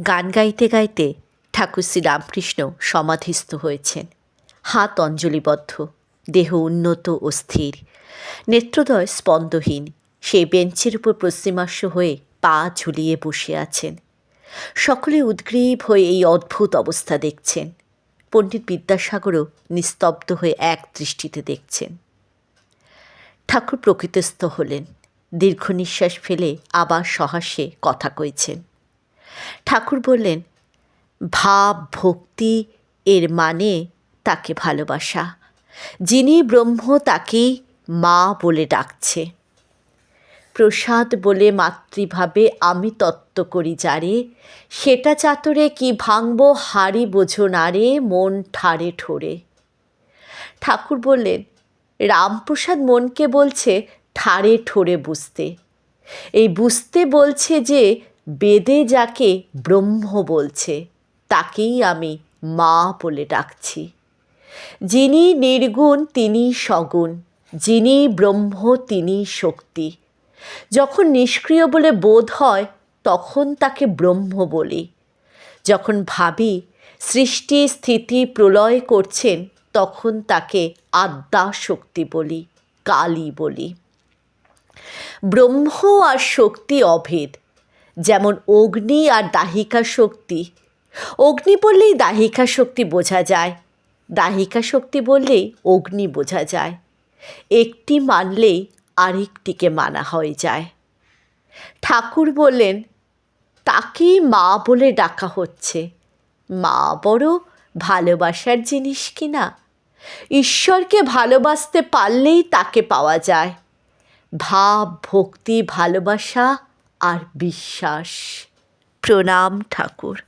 গান গাইতে গাইতে ঠাকুর শ্রীরামকৃষ্ণ সমাধিস্থ হয়েছেন। হাত অঞ্জলিবদ্ধ, দেহ উন্নত ও স্থির, নেত্রদ্বয় স্পন্দহীন। সেই বেঞ্চের উপর পশ্চিমাস্য হয়ে পা ঝুলিয়ে বসে আছেন। সকলে উদ্গ্রীব হয়ে এই অদ্ভুত অবস্থা দেখছেন। পণ্ডিত বিদ্যাসাগরও নিস্তব্ধ হয়ে এক দৃষ্টিতে দেখছেন। ঠাকুর প্রকৃতিস্থ হলেন, দীর্ঘ নিঃশ্বাস ফেলে আবার সহাস্যে কথা কইছেন। ঠাকুর বললেন, ভাব ভক্তি এর মানে তাকে ভালোবাসা। যিনি ব্রহ্ম তাকেই মা বলে ডাকছে। প্রসাদ বলে মাতৃভাবে আমি তত্ত্ব করি যারে, সেটা চাতরে কি ভাঙব হাড়ি বোঝো না রে মন ঠারে ঠোরে। ঠাকুর বললেন, রামপ্রসাদ মনকে বলছে ঠারে ঠোরে বুঝতে। এই বুঝতে বলছে যে বেদে যাকে ব্রহ্ম বলছে তাকেই আমি মা বলে ডাকছি। যিনি নির্গুণ তিনি সগুণ, যিনি ব্রহ্ম তিনি শক্তি। যখন নিষ্ক্রিয় বলে বোধ হয় তখন তাকে ব্রহ্ম বলি। যখন ভাবি সৃষ্টি স্থিতি প্রলয় করছেন তখন তাকে আদ্যা শক্তি বলি, কালী বলি। ব্রহ্ম আর শক্তি অভেদ। যেমন অগ্নি আর দাহিকা শক্তি। অগ্নি বললেই দাহিকা শক্তি বোঝা যায়, দাহিকা শক্তি বললেই অগ্নি বোঝা যায়। একটি মানলেই আরেকটিকে মানা হয়ে যায়। ঠাকুর বললেন, তাকেই মা বলে ডাকা হচ্ছে। মা বড় ভালোবাসার জিনিস কিনা। ঈশ্বরকে ভালোবাসতে পারলেই তাকে পাওয়া যায়। ভাব ভক্তি ভালোবাসা আর বিশ্বাস। প্রণাম ঠাকুর।